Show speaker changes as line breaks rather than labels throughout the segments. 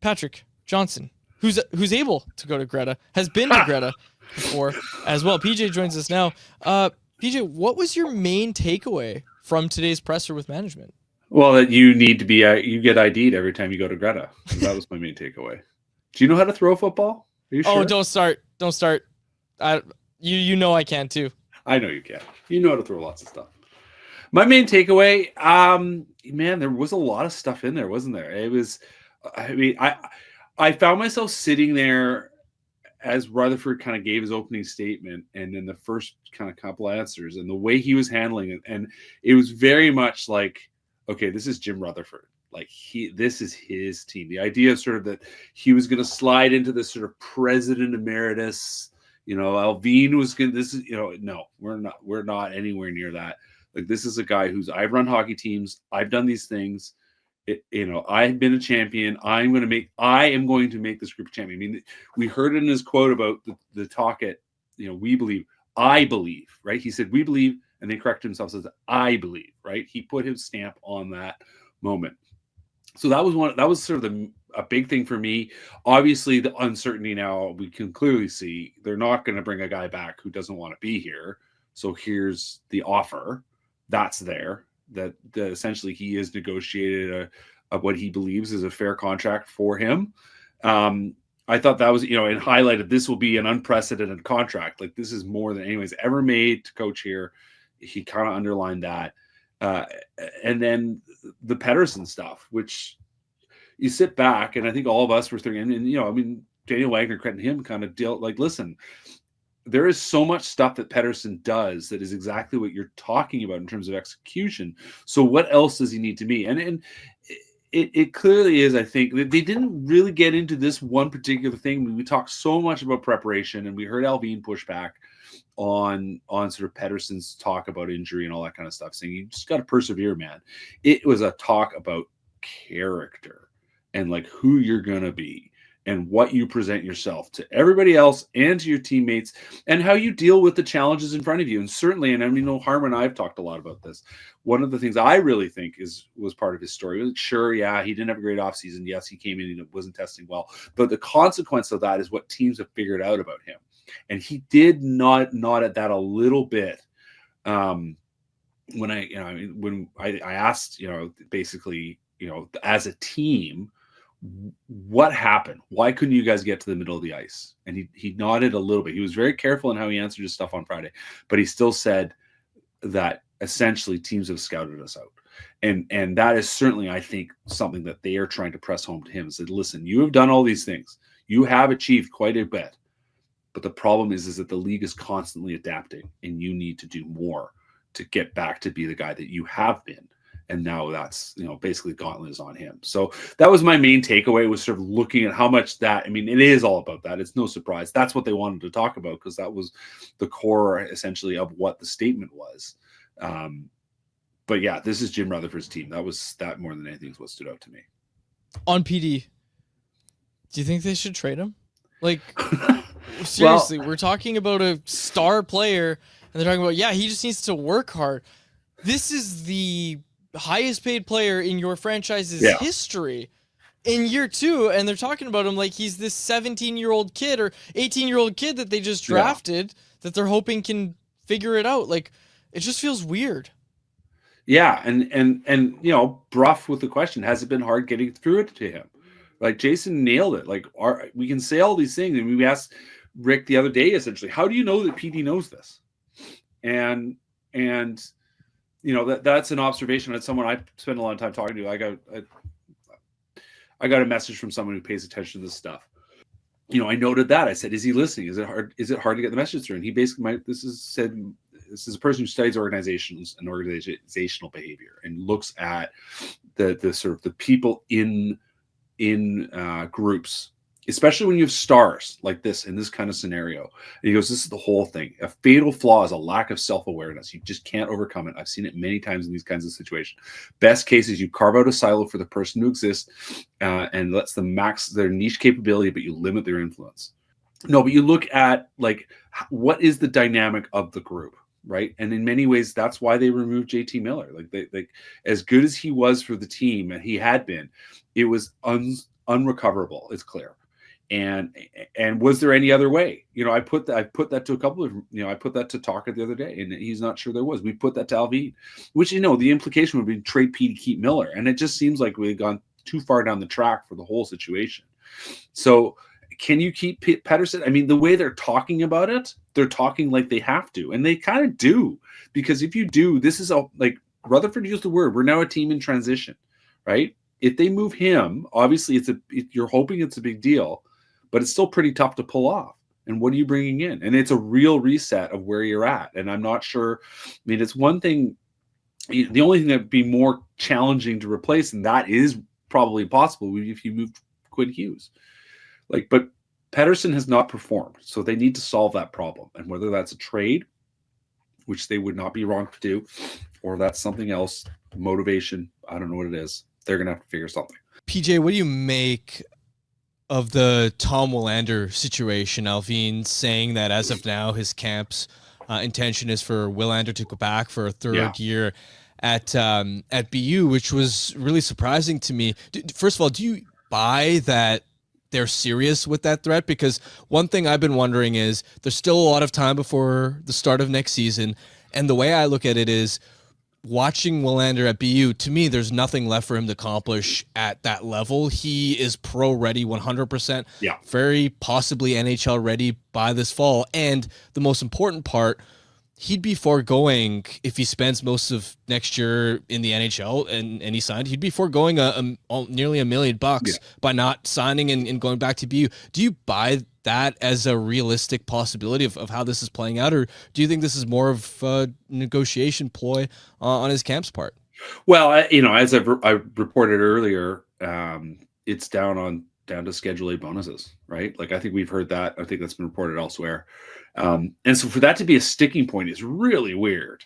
Patrick Johnston, who's able to go to Greta, has been to Greta before as well. PJ joins us now. PJ, what was your main takeaway from today's presser with management?
Well, that you need to be you get ID'd every time you go to Greta. That was my main takeaway. Do you know how to throw a football? Are you sure?
Oh, don't start. You know I can too.
I know you can. You know how to throw lots of stuff. My main takeaway, man, there was a lot of stuff in there, wasn't there? It was, I found myself sitting there as Rutherford kind of gave his opening statement, and then the first kind of couple answers, and the way he was handling it, and it was very much like, okay, this is Jim Rutherford. Like this is his team. The idea of sort of that he was going to slide into this sort of president emeritus. Alvin was going to, this is, no, we're not anywhere near that. Like, this is a guy I've run hockey teams. I've done these things. I've been a champion. I am going to make this group a champion. I mean, we heard it in his quote about the Tocchet, we believe, I believe, right? He said, we believe, and they corrected himself, says, I believe, right? He put his stamp on that moment. So that was sort of a big thing for me. Obviously, the uncertainty now, we can clearly see they're not going to bring a guy back who doesn't want to be here. So here's the offer that's there, that essentially he has negotiated what he believes is a fair contract for him. I thought that was, and highlighted, this will be an unprecedented contract. Like, this is more than anyone's ever made to coach here. He kind of underlined that. And then the Pettersson stuff, which you sit back, and I think all of us were thinking, and Daniel Wagner crediting him kind of dealt like, listen, there is so much stuff that Pettersson does that is exactly what you're talking about in terms of execution. So what else does he need to be? And it clearly is, I think, that they didn't really get into this one particular thing. We talked so much about preparation, and we heard Alvin push back on sort of Pettersson's talk about injury and all that kind of stuff, saying you just got to persevere, man. It was a talk about character and like who you're going to be and what you present yourself to everybody else and to your teammates, and how you deal with the challenges in front of you. And certainly, and Harmon and I have talked a lot about this. One of the things I really think was part of his story. Sure, yeah, he didn't have a great offseason. Yes, he came in and wasn't testing well. But the consequence of that is what teams have figured out about him. And he did nod at that a little bit. When I asked, basically, as a team, what happened? Why couldn't you guys get to the middle of the ice? And he nodded a little bit. He was very careful in how he answered his stuff on Friday, but he still said that essentially teams have scouted us out. And that is certainly, I think, something that they are trying to press home to him. Said, listen, you have done all these things. You have achieved quite a bit. But the problem is that the league is constantly adapting, and you need to do more to get back to be the guy that you have been. And now that's, basically gauntlet is on him. So that was my main takeaway, was sort of looking at how much that, it is all about that. It's no surprise. That's what they wanted to talk about, because that was the core essentially of what the statement was. But yeah, this is Jim Rutherford's team. That more than anything is what stood out to me.
On PD, do you think they should trade him? Like, seriously, we're talking about a star player, and they're talking about, he just needs to work hard. This is the highest paid player in your franchise's history in year 2, and they're talking about him like he's this 17-year-old kid or 18-year-old kid that they just drafted that they're hoping can figure it out. Like, it just feels weird.
Yeah, and Bruff with the question, has it been hard getting through it to him? Like, Jason nailed it. Like, we can say all these things, and we asked Rick the other day, essentially, how do you know that PD knows this? And that's an observation that someone I spend a lot of time talking to. I got a message from someone who pays attention to this stuff. I noted that. I said, is he listening? Is it hard to get the message through? And he basically, this is a person who studies organizations and organizational behavior and looks at the sort of the people in groups, especially when you have stars like this in this kind of scenario. And he goes, this is the whole thing. A fatal flaw is a lack of self-awareness. You just can't overcome it. I've seen it many times in these kinds of situations. Best case is you carve out a silo for the person to exist and lets them max their niche capability, but you limit their influence. No, but you look at, like, what is the dynamic of the group, right? And in many ways, that's why they removed JT Miller. Like, as good as he was for the team, and he had been, it was unrecoverable. It's clear. And was there any other way? I put that to a couple of, I put that to Tocchet the other day, and he's not sure there was. We put that to Alvin, which, the implication would be trade P to keep Miller. And it just seems like we've gone too far down the track for the whole situation. So can you keep Pettersson? I mean, the way they're talking about it, they're talking like they have to, and they kind of do, because if you do, this is like Rutherford used the word, we're now a team in transition, right? If they move him, obviously you're hoping it's a big deal, but it's still pretty tough to pull off. And what are you bringing in? And it's a real reset of where you're at. And I'm not sure. I mean, it's one thing. The only thing that'd be more challenging to replace, and that is probably impossible, if you move Quinn Hughes. But Pettersson has not performed, so they need to solve that problem. And whether that's a trade, which they would not be wrong to do, or that's something else, motivation, I don't know what it is. They're going to have to figure something.
PJ, what do you make of the Tom Willander situation? Alvin saying that as of now, his camp's intention is for Willander to go back for a third year at BU, which was really surprising to me. First of all, do you buy that they're serious with that threat? Because one thing I've been wondering is there's still a lot of time before the start of next season. And the way I look at it is, watching Willander at BU, to me, there's nothing left for him to accomplish at that level. He is pro ready 100%, very possibly NHL ready by this fall. And the most important part, he'd be foregoing, if he spends most of next year in the NHL and he signed, he'd be foregoing nearly $1 million by not signing and going back to BU. Do you buy that as a realistic possibility of how this is playing out, or do you think this is more of a negotiation ploy on his camp's part?
Well, as I reported earlier, it's down to Schedule A bonuses, right? Like, I think we've heard that. I think that's been reported elsewhere. And so for that to be a sticking point is really weird.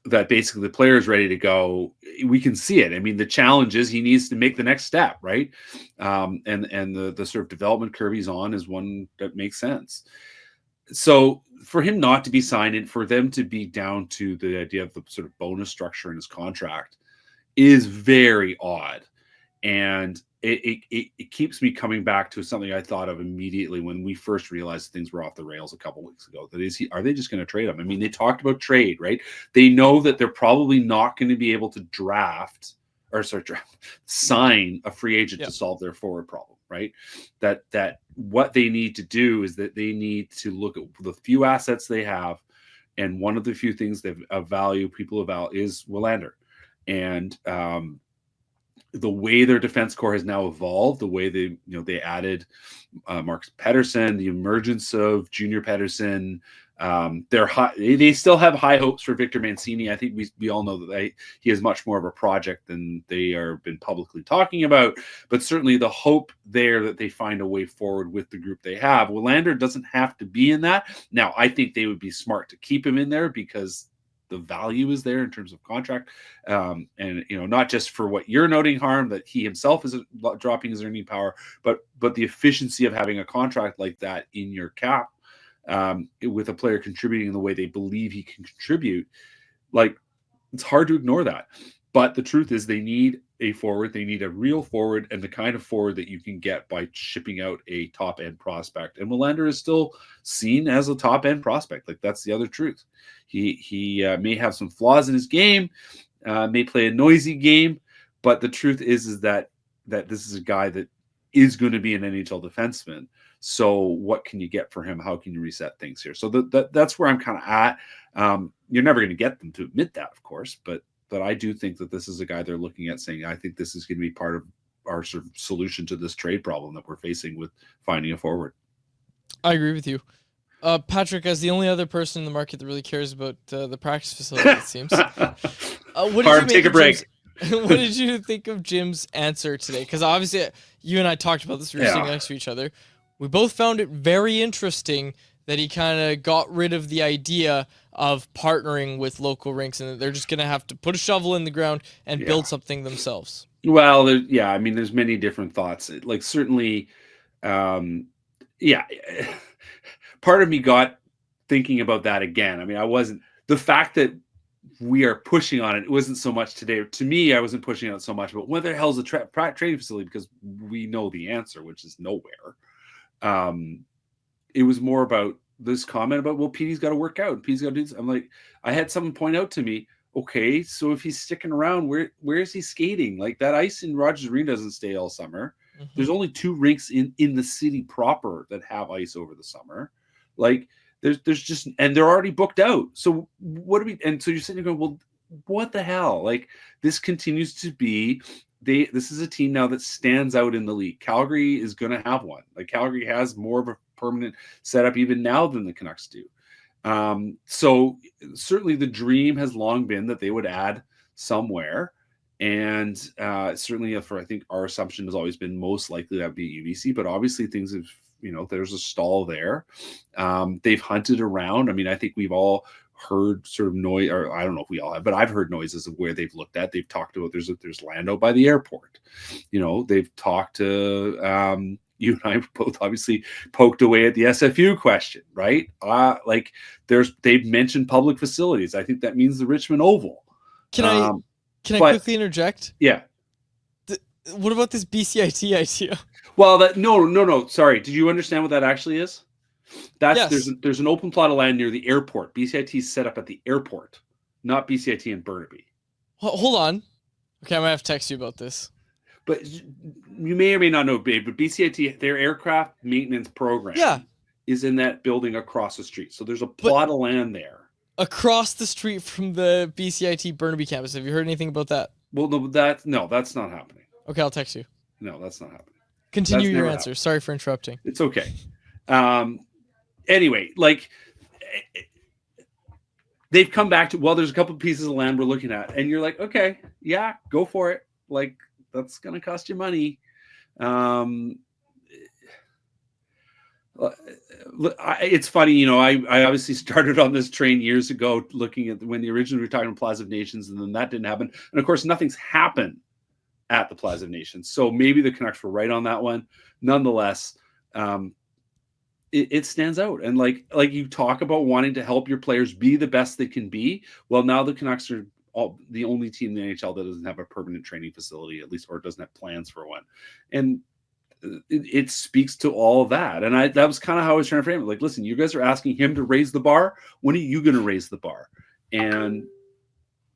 That basically the player is ready to go. We can see it. I mean, the challenge is he needs to make the next step, right? And the sort of development curve he's on is one that makes sense. So for him not to be signed and for them to be down to the idea of the sort of bonus structure in his contract is very odd. And it keeps me coming back to something I thought of immediately when we first realized things were off the rails a couple weeks ago. That is, are they just going to trade him? I mean, they talked about trade, right? They know that they're probably not going to be able to sign a free agent to solve their forward problem, right? That what they need to do is that they need to look at the few assets they have, and one of the few things of value is Willander, and the way their defense core has now evolved, the way they added Marcus Pettersson, the emergence of Junior Pettersson, they still have high hopes for Victor Mancini. I think we all know that he is much more of a project than they have been publicly talking about, but certainly the hope there that they find a way forward with the group they have. Willander doesn't have to be in that. Now, I think they would be smart to keep him in there because the value is there in terms of contract, and not just for what you're noting, Harm, that he himself is dropping his earning power, but the efficiency of having a contract like that in your cap, with a player contributing in the way they believe he can contribute. Like, it's hard to ignore that. But the truth is, they need a forward. They need a real forward, and the kind of forward that you can get by shipping out a top-end prospect. And Willander is still seen as a top-end prospect. Like, that's the other truth. He may have some flaws in his game, may play a noisy game, but the truth is that this is a guy that is going to be an NHL defenseman. So what can you get for him? How can you reset things here? So that's where I'm kind of at. You're never going to get them to admit that, of course, but I do think that this is a guy they're looking at saying, I think this is going to be part of our sort of solution to this trade problem that we're facing with finding a forward.
I agree with you. Patrick, as the only other person in the market that really cares about the practice facility, it seems.
Take a break.
What did you think of Jim's answer today? Because obviously you and I talked about this. We were sitting next to each other. We both found it very interesting that he kind of got rid of the idea of partnering with local rinks and that they're just going to have to put a shovel in the ground and build something themselves.
Well, I mean, there's many different thoughts. Like, certainly, part of me got thinking about that again. I mean, the fact that we are pushing on it. It wasn't so much today. To me, I wasn't pushing on it so much, but what the hell is a training facility? Because we know the answer, which is nowhere. It was more about this comment about, well, Petey's got to work out. Petey's got to do this. I'm like, I had someone point out to me, okay, so if he's sticking around, where is he skating? Like, that ice in Rogers Arena doesn't stay all summer. Mm-hmm. There's only 2 rinks in the city proper that have ice over the summer. Like, there's just, and they're already booked out. So what do we, and so you're sitting there going, well, what the hell? Like, this continues to be, this is a team now that stands out in the league. Calgary is going to have one. Like, Calgary has more of a permanent setup even now than the Canucks do. So certainly the dream has long been that they would add somewhere. And certainly for, I think our assumption has always been most likely that would be UBC, but obviously things have, there's a stall there. They've hunted around. I mean, I think we've all heard sort of noise, or I don't know if we all have, but I've heard noises of where they've looked at. They've talked about, there's Lando by the airport. They've talked to, you and I both obviously poked away at the SFU question, right? They've mentioned public facilities. I think that means the Richmond Oval.
Can I quickly interject?
Yeah.
What about this BCIT idea?
Well, no. Sorry. Did you understand what that actually is? Yes. There's an open plot of land near the airport. BCIT is set up at the airport, not BCIT in Burnaby.
Hold on. Okay, I'm gonna have to text you about this.
But you may or may not know, babe, but BCIT, their aircraft maintenance program is in that building across the street. So there's a plot of land there.
Across the street from the BCIT Burnaby campus. Have you heard anything about that?
Well, that's not happening.
Okay, I'll text you.
No, that's not happening.
Continue your answer. Happened. Sorry for interrupting.
It's okay. Anyway, they've come back to, well, there's a couple of pieces of land we're looking at. And you're like, okay, yeah, go for it. Like, that's going to cost you money. It's funny, I obviously started on this train years ago looking at when the originally were talking about Plaza of Nations, and then that didn't happen. And of course, nothing's happened at the Plaza of Nations. So maybe the Canucks were right on that one. Nonetheless, it stands out. And like you talk about wanting to help your players be the best they can be. Well, now the Canucks are the only team in the NHL that doesn't have a permanent training facility, at least, or doesn't have plans for one. And it speaks to all of that. And that was kind of how I was trying to frame it. Like, listen, you guys are asking him to raise the bar. When are you going to raise the bar? And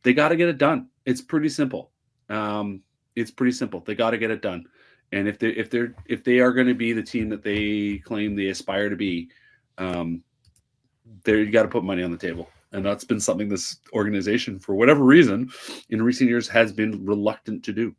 they got to get it done. It's pretty simple. They got to get it done. And if they are going to be the team that they claim they aspire to be, you got to put money on the table. And that's been something this organization, for whatever reason, in recent years has been reluctant to do.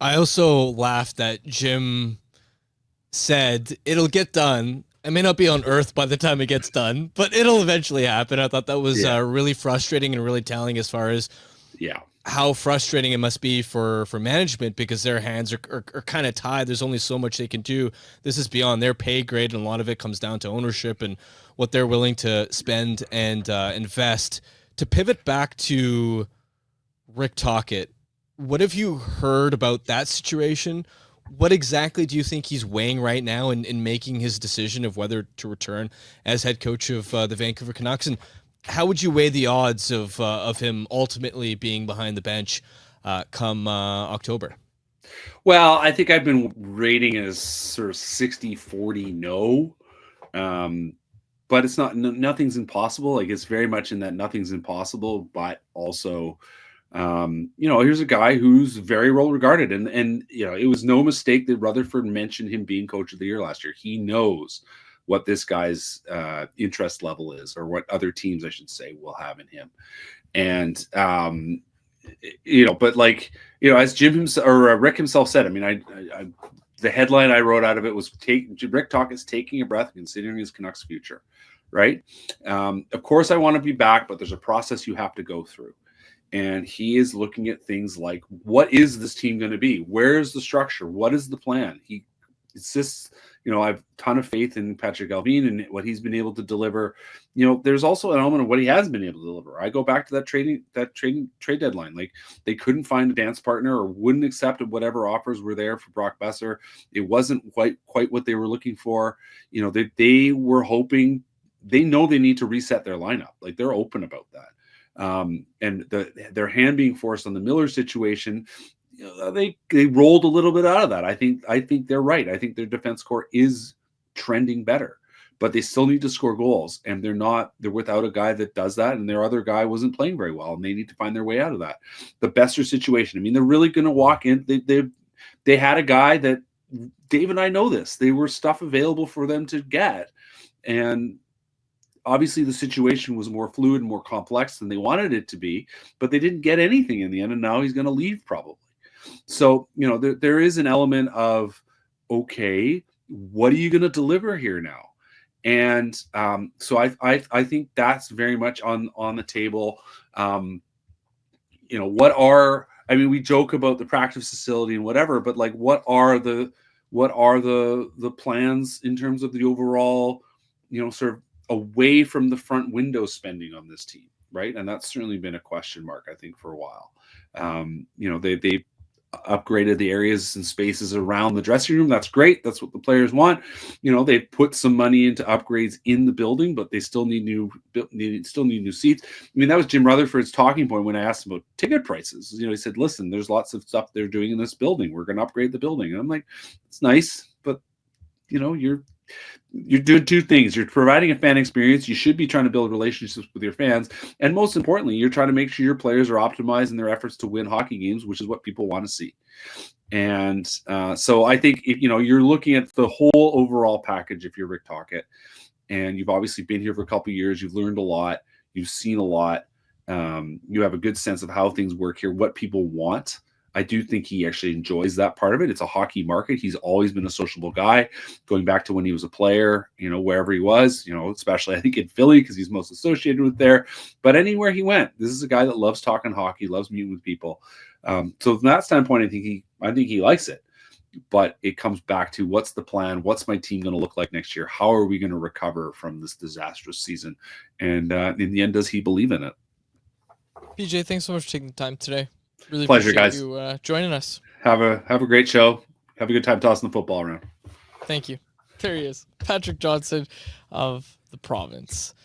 I also laughed that Jim said it'll get done. It may not be on Earth by the time it gets done, but it'll eventually happen. I thought that was really frustrating and really telling as far as how frustrating it must be for management, because their hands are kind of tied. There's only so much they can do. This is beyond their pay grade, and a lot of it comes down to ownership and what they're willing to spend and invest. To pivot back to Rick Tocchet, what have you heard about that situation? What exactly do you think he's weighing right now in making his decision of whether to return as head coach of the Vancouver Canucks? And how would you weigh the odds of him ultimately being behind the bench come October?
Well, I think I've been rating it as sort of 60-40 no. But it's not, nothing's impossible. Like, it's very much in that nothing's impossible, but also, here's a guy who's very well regarded. And it was no mistake that Rutherford mentioned him being coach of the year last year. He knows what this guy's interest level is, or what other teams, I should say, will have in him. And, as Jim himself, or Rick himself said, I mean, the headline I wrote out of it was Rick Tocchet's taking a breath, considering his Canucks future, right? Of course, I want to be back, but there's a process you have to go through. And he is looking at things like, what is this team going to be? Where is the structure? What is the plan? He insists, I have a ton of faith in Patrick Allvin and what he's been able to deliver. There's also an element of what he hasn't been able to deliver. I go back to that trade deadline. Like, they couldn't find a dance partner, or wouldn't accept whatever offers were there for Brock Besser. It wasn't quite what they were looking for. They were hoping, they know they need to reset their lineup. Like, they're open about that. And their hand being forced on the Miller situation, they rolled a little bit out of that. I think they're right. I think their defense core is trending better, but they still need to score goals, and they're without a guy that does that, and their other guy wasn't playing very well, and they need to find their way out of that. The Besser situation, I mean, they're really going to walk in. They had a guy that Dave and I know this. They were stuff available for them to get, and obviously the situation was more fluid and more complex than they wanted it to be, but they didn't get anything in the end, and now he's going to leave probably. So, there is an element of, okay, what are you going to deliver here now? And so I think that's very much on the table. We joke about the practice facility and whatever, but like, what are the plans in terms of the overall, sort of away from the front window spending on this team, right? And that's certainly been a question mark, I think, for a while. They upgraded the areas and spaces around the dressing room. That's great. That's what the players want. They put some money into upgrades in the building, but they still need new seats. I mean, that was Jim Rutherford's talking point when I asked him about ticket prices. He said, listen, there's lots of stuff they're doing in this building. We're going to upgrade the building. And I'm like, it's nice, but you're doing two things. You're providing a fan experience. You should be trying to build relationships with your fans. And most importantly, you're trying to make sure your players are optimizing their efforts to win hockey games, which is what people want to see. And so I think, you're looking at the whole overall package if you're Rick Tocchet, and you've obviously been here for a couple of years. You've learned a lot. You've seen a lot. You have a good sense of how things work here, what people want. I do think he actually enjoys that part of it. It's a hockey market. He's always been a sociable guy, going back to when he was a player, wherever he was, especially I think in Philly because he's most associated with there. But anywhere he went, this is a guy that loves talking hockey, loves meeting with people. So from that standpoint, I think he likes it. But it comes back to, what's the plan? What's my team going to look like next year? How are we going to recover from this disastrous season? And in the end, does he believe in it?
PJ, thanks so much for taking the time today. Really
pleasure,
appreciate
guys.
You joining us.
Have a great show. Have a good time tossing the football around.
Thank you. There he is, Patrick Johnston of the Province.